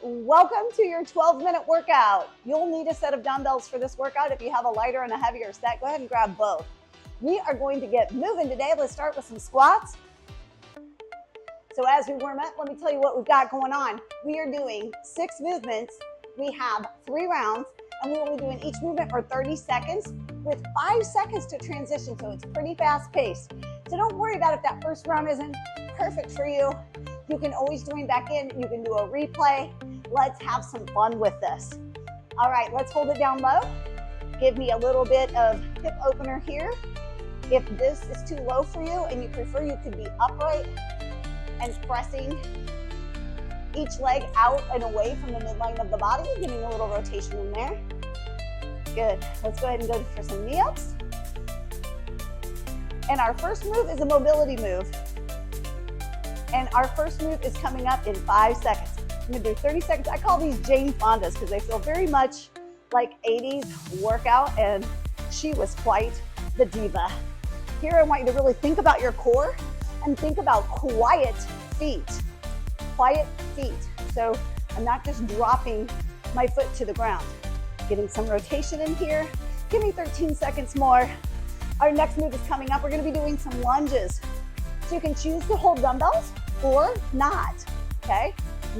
Welcome to your 12-minute workout. You'll need a set of dumbbells for this workout. If you have a lighter and a heavier set, go ahead and grab both. We are going to get moving today. Let's start with some squats. So as we warm up, let me tell you what we've got going on. We are doing 6 movements. We have 3 rounds, and we will be doing each movement for 30 seconds with 5 seconds to transition, so it's pretty fast paced. So don't worry about if that first round isn't perfect for you. You can always join back in. You can do a replay. Let's have some fun with this. All right, let's hold it down low. Give me a little bit of hip opener here. If this is too low for you and you prefer, you could be upright and pressing each leg out and away from the midline of the body, giving a little rotation in there. Good. Let's go ahead and go for some knee-ups. And our first move is a mobility move. And our first move is coming up in 5 seconds. I'm gonna do 30 seconds. I call these Jane Fondas because they feel very much like 80s workout, and she was quite the diva. Here I want you to really think about your core and think about quiet feet. Quiet feet. So I'm not just dropping my foot to the ground. Getting some rotation in here. Give me 13 seconds more. Our next move is coming up. We're gonna be doing some lunges. So you can choose to hold dumbbells or not, okay?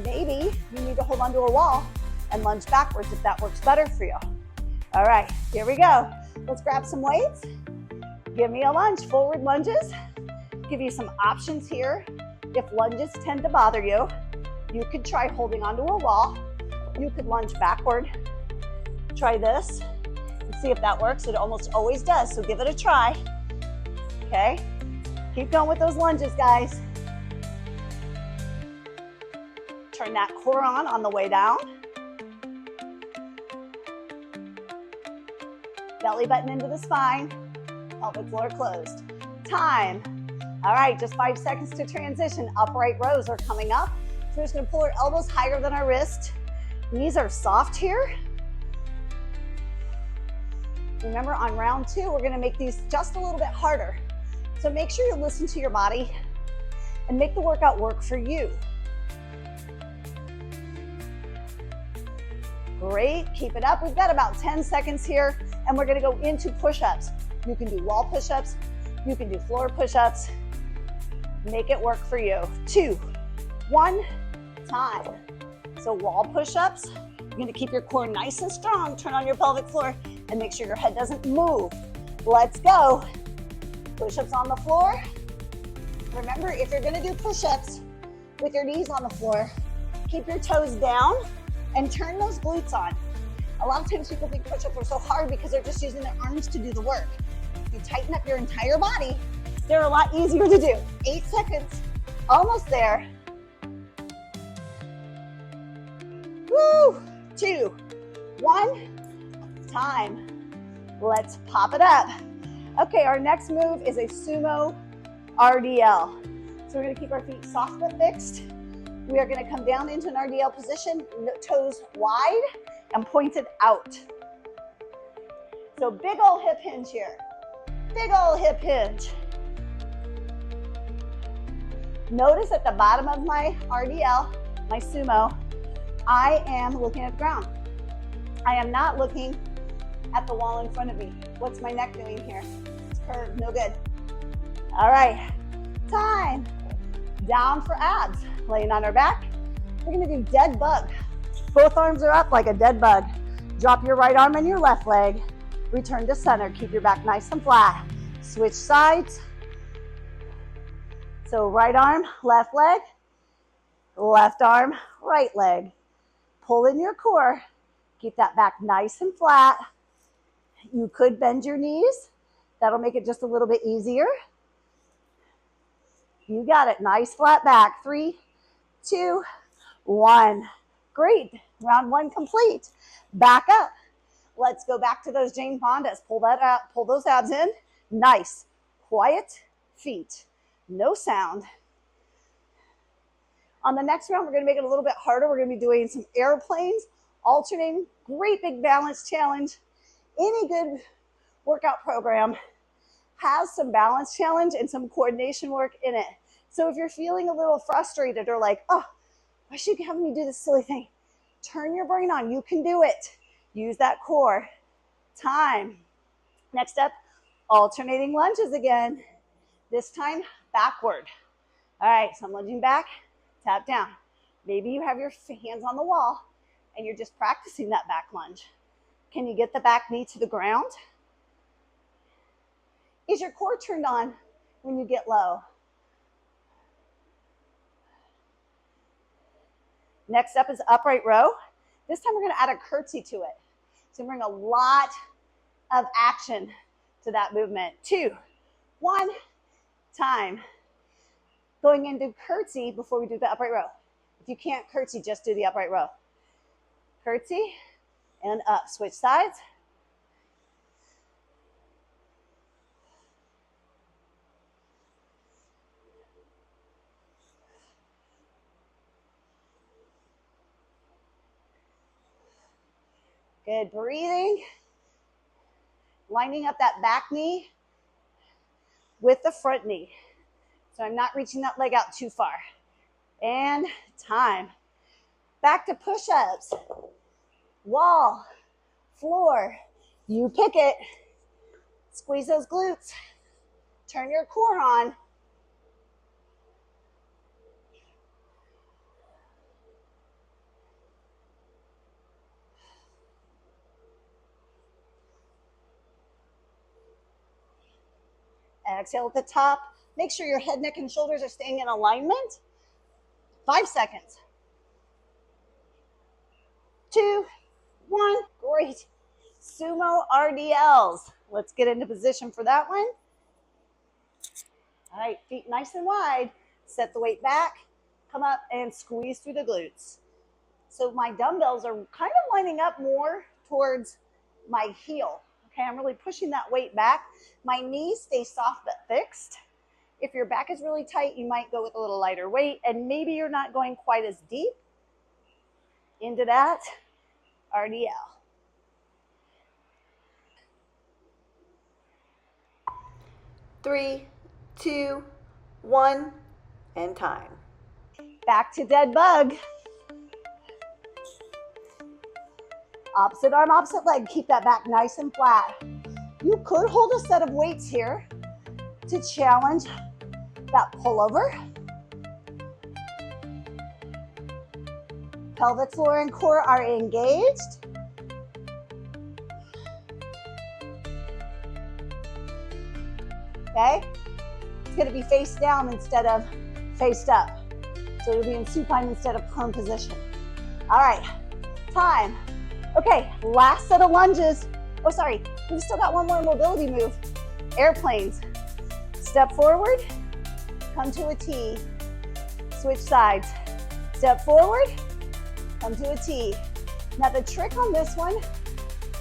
Maybe you need to hold onto a wall and lunge backwards if that works better for you. All right, here we go. Let's grab some weights. Give me a lunge, forward lunges. Give you some options here. If lunges tend to bother you, you could try holding onto a wall. You could lunge backward. Try this and see if that works. It almost always does, so give it a try, okay? Keep going with those lunges, guys. Turn that core on the way down. Belly button into the spine. Pelvic floor closed. Time. All right, just 5 seconds to transition. Upright rows are coming up. So we're just gonna pull our elbows higher than our wrist. Knees are soft here. Remember, on round 2, we're gonna make these just a little bit harder. So make sure you listen to your body and make the workout work for you. Great, keep it up. We've got about 10 seconds here, and we're gonna go into push-ups. You can do wall push-ups, you can do floor push-ups. Make it work for you. 2, 1, time. So wall push-ups, you're gonna keep your core nice and strong, turn on your pelvic floor, and make sure your head doesn't move. Let's go. Push-ups on the floor. Remember, if you're gonna do push-ups with your knees on the floor, keep your toes down and turn those glutes on. A lot of times people think push-ups are so hard because they're just using their arms to do the work. If you tighten up your entire body, they're a lot easier to do. 8 seconds, almost there. Woo, 2, 1, time. Let's pop it up. Okay, our next move is a sumo RDL. So we're gonna keep our feet soft but fixed. We are gonna come down into an RDL position, toes wide and pointed out. So big ol' hip hinge here. Big ol' hip hinge. Notice at the bottom of my RDL, my sumo, I am looking at the ground. I am not looking at the wall in front of me. What's my neck doing here? It's curved, no good. All right, time. Down for abs, laying on our back. We're gonna do dead bug. Both arms are up like a dead bug. Drop your right arm and your left leg. Return to center, keep your back nice and flat. Switch sides. So right arm, left leg, left arm, right leg. Pull in your core, keep that back nice and flat. You could bend your knees. That'll make it just a little bit easier. You got it, nice flat back. 3, 2, 1. Great, round 1 complete. Back up. Let's go back to those Jane Fondas. Pull that out, pull those abs in. Nice, quiet feet, no sound. On the next round, we're gonna make it a little bit harder. We're gonna be doing some airplanes, alternating, great big balance challenge. Any good workout program has some balance challenge and some coordination work in it. So if you're feeling a little frustrated or like, oh, why should you have me do this silly thing? Turn your brain on. You can do it. Use that core. Time. Next up, alternating lunges again. This time, backward. All right, so I'm lunging back, tap down. Maybe you have your hands on the wall and you're just practicing that back lunge. Can you get the back knee to the ground? Is your core turned on when you get low? Next up is upright row. This time we're going to add a curtsy to it. So bring a lot of action to that movement. 2, 1, time. Going into curtsy before we do the upright row. If you can't curtsy, just do the upright row. Curtsy and up. Switch sides. Good, breathing. Lining up that back knee with the front knee. So I'm not reaching that leg out too far. And time. Back to push-ups. Wall, floor. You pick it. Squeeze those glutes. Turn your core on. Exhale at the top. Make sure your head, neck, and shoulders are staying in alignment. 5 seconds. 2, 1. Great. Sumo RDLs. Let's get into position for that one. All right, feet nice and wide. Set the weight back. Come up and squeeze through the glutes. So my dumbbells are kind of lining up more towards my heel. Okay, I'm really pushing that weight back. My knees stay soft but fixed. If your back is really tight, you might go with a little lighter weight, and maybe you're not going quite as deep into that RDL. Three, 2, 1, and time. Back to dead bug. Opposite arm, opposite leg. Keep that back nice and flat. You could hold a set of weights here to challenge that pullover. Pelvic floor and core are engaged. Okay? It's going to be face down instead of faced up. So it'll be in supine instead of prone position. All right, time. Okay, last set of lunges. Oh, sorry, we've still got one more mobility move. Airplanes. Step forward, come to a T. Switch sides. Step forward, come to a T. Now the trick on this one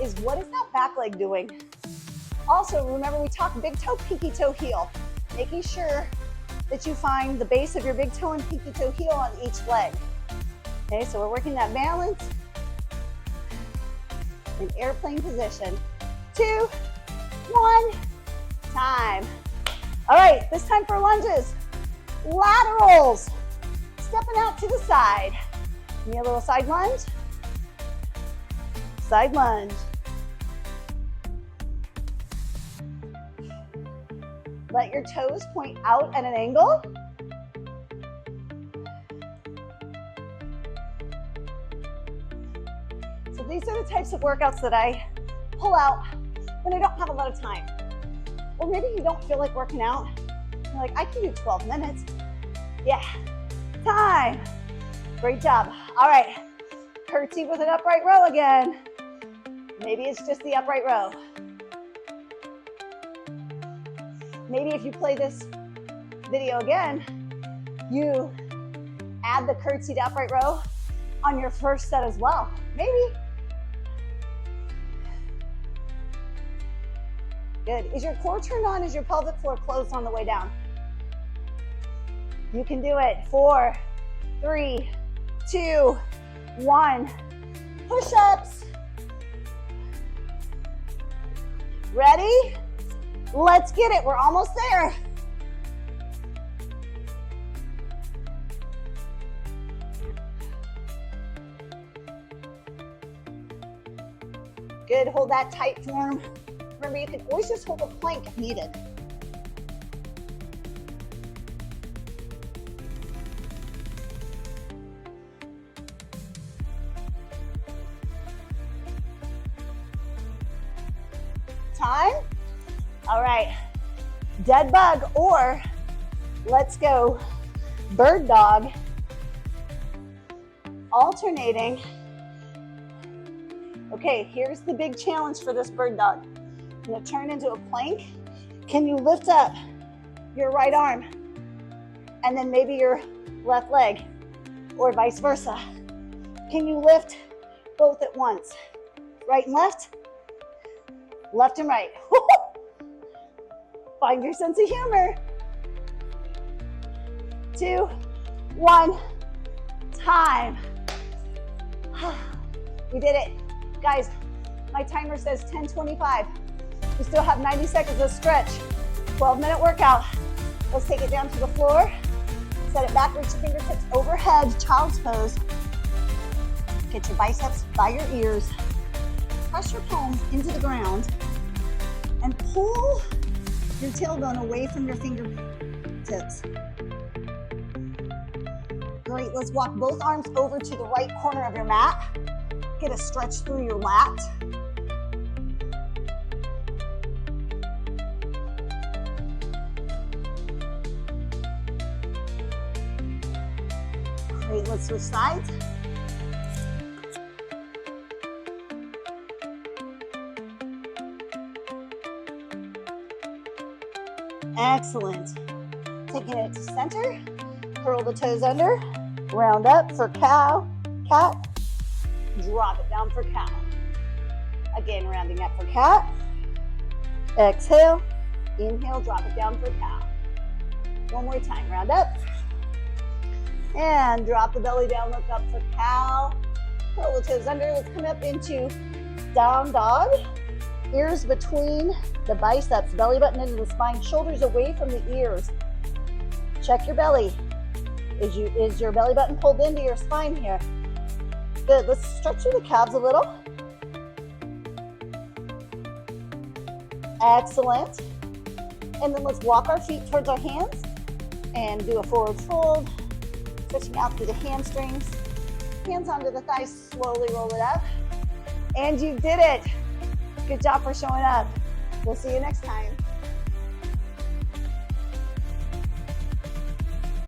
is, what is that back leg doing? Also, remember we talked big toe, pinky toe, heel. Making sure that you find the base of your big toe and pinky toe heel on each leg. Okay, so we're working that balance in airplane position. 2, 1, time. All right, this time for lunges. Laterals. Stepping out to the side. Give me a little side lunge. Side lunge. Let your toes point out at an angle. So these are the types of workouts that I pull out when I don't have a lot of time. Or maybe you don't feel like working out. You're like, I can do 12 minutes. Yeah, time. Great job. All right, curtsy with an upright row again. Maybe it's just the upright row. Maybe if you play this video again, you add the curtsy to upright row on your first set as well. Maybe. Good. Is your core turned on? Is your pelvic floor closed on the way down? You can do it. 4, 3, 2, 1. Push-ups. Ready? Let's get it. We're almost there. Good, hold that tight form. Remember, you can always just hold a plank if needed. Time. All right, dead bug, or let's go bird dog, alternating. Okay, here's the big challenge for this bird dog. I'm gonna turn into a plank. Can you lift up your right arm and then maybe your left leg, or vice versa? Can you lift both at once? Right and left, left and right. Find your sense of humor. 2, 1, time. We did it. Guys, my timer says 10:25. We still have 90 seconds of stretch. 12-minute workout. Let's take it down to the floor. Set it back, reach your fingertips overhead, child's pose. Get your biceps by your ears. Press your palms into the ground and pull your tailbone away from your fingertips. Great, let's walk both arms over to the right corner of your mat. Get a stretch through your lat. Great, let's switch sides. Excellent. Taking it to center, curl the toes under, round up for cow, cat, drop it down for cow. Again, rounding up for cat. Exhale, inhale, drop it down for cow. One more time, round up. And drop the belly down, look up for cow. Curl the toes under, let's come up into down dog. Ears between the biceps, belly button into the spine, shoulders away from the ears. Check your belly. Is your belly button pulled into your spine here? Good, let's stretch through the calves a little. Excellent. And then let's walk our feet towards our hands and do a forward fold, stretching out through the hamstrings. Hands onto the thighs, slowly roll it up. And you did it. Good job for showing up. We'll see you next time.